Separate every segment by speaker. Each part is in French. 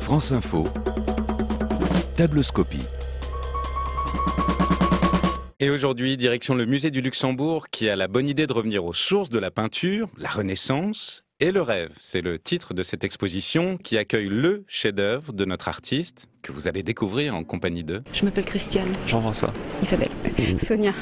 Speaker 1: France Info, Tabloscopie.
Speaker 2: Et aujourd'hui, direction le musée du Luxembourg qui a la bonne idée de revenir aux sources de la peinture, la Renaissance et le rêve. C'est le titre de cette exposition qui accueille le chef-d'œuvre de notre artiste que vous allez découvrir en compagnie d'eux.
Speaker 3: Je m'appelle Christiane.
Speaker 4: Jean-François.
Speaker 3: Isabelle. Sonia.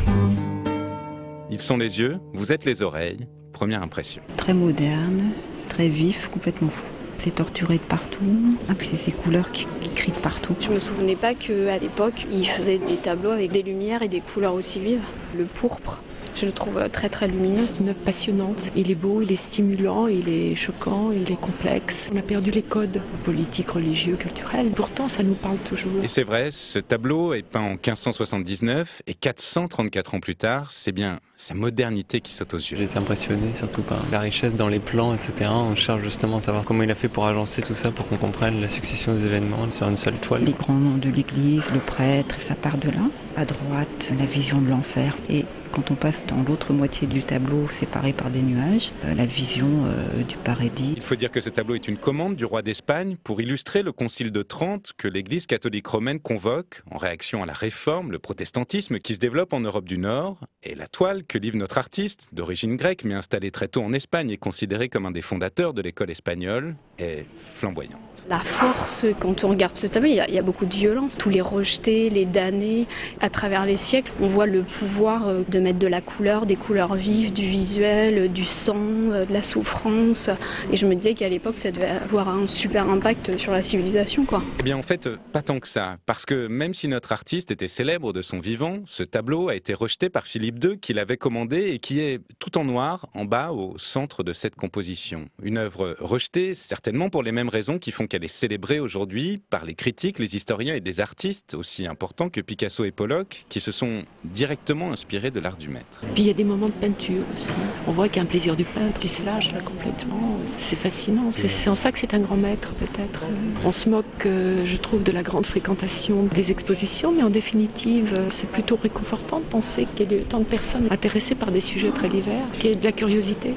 Speaker 2: Ils sont les yeux, vous êtes les oreilles. Première impression.
Speaker 5: Très moderne, très vif, complètement fou. C'est torturé de partout. Ah, puis c'est ces couleurs qui crient de partout.
Speaker 6: Je me souvenais pas qu'à l'époque, il faisait des tableaux avec des lumières et des couleurs aussi vives. Le pourpre, je le trouve très très lumineux.
Speaker 3: C'est une œuvre passionnante. Il est beau, il est stimulant, il est choquant, il est complexe. On a perdu les codes politiques, religieux, culturels. Pourtant, ça nous parle toujours.
Speaker 2: Et c'est vrai, ce tableau est peint en 1579 et 434 ans plus tard, c'est bien sa modernité qui saute aux yeux.
Speaker 4: J'ai été impressionné surtout par la richesse dans les plans, etc. On cherche justement à savoir comment il a fait pour agencer tout ça, pour qu'on comprenne la succession des événements sur une seule toile.
Speaker 5: Les grands noms de l'église, le prêtre, ça part de là. À droite, la vision de l'enfer. Et quand on passe dans l'autre moitié du tableau, séparé par des nuages, la vision du paradis.
Speaker 2: Il faut dire que ce tableau est une commande du roi d'Espagne pour illustrer le concile de Trente que l'Église catholique romaine convoque en réaction à la réforme, le protestantisme qui se développe en Europe du Nord. Et la toile que livre notre artiste, d'origine grecque mais installé très tôt en Espagne et considéré comme un des fondateurs de l'école espagnole, est flamboyante.
Speaker 6: La force, quand on regarde ce tableau, il y a beaucoup de violence. Tous les rejetés, les damnés, à travers les siècles, on voit le pouvoir de mettre de la couleur, des couleurs vives, du visuel, du sang, de la souffrance. Et je me disais qu'à l'époque, ça devait avoir un super impact sur la civilisation, quoi.
Speaker 2: Eh bien en fait, pas tant que ça. Parce que même si notre artiste était célèbre de son vivant, ce tableau a été rejeté par Philippe II qui l'avait commandé et qui est tout en noir, en bas, au centre de cette composition. Une œuvre rejetée, certainement pour les mêmes raisons qui font qu'elle est célébrée aujourd'hui par les critiques, les historiens et des artistes aussi importants que Picasso et Pollock, qui se sont directement inspirés de l'art du maître.
Speaker 3: Puis il y a des moments de peinture aussi. On voit qu'il y a un plaisir du peintre qui se lâche là complètement. C'est fascinant. C'est en ça que c'est un grand maître peut-être. On se moque, je trouve, de la grande fréquentation des expositions, mais en définitive, c'est plutôt réconfortant de penser qu'il y ait tant de personnes intéressées par des sujets très divers, qu'il y ait de la curiosité.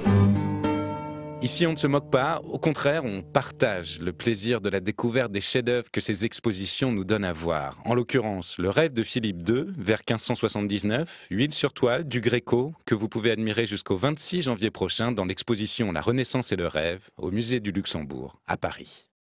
Speaker 2: Ici, on ne se moque pas, au contraire, on partage le plaisir de la découverte des chefs-d'œuvre que ces expositions nous donnent à voir. En l'occurrence, le rêve de Philippe II, vers 1579, huile sur toile, du Gréco, que vous pouvez admirer jusqu'au 26 janvier prochain dans l'exposition La Renaissance et le rêve, au musée du Luxembourg, à Paris.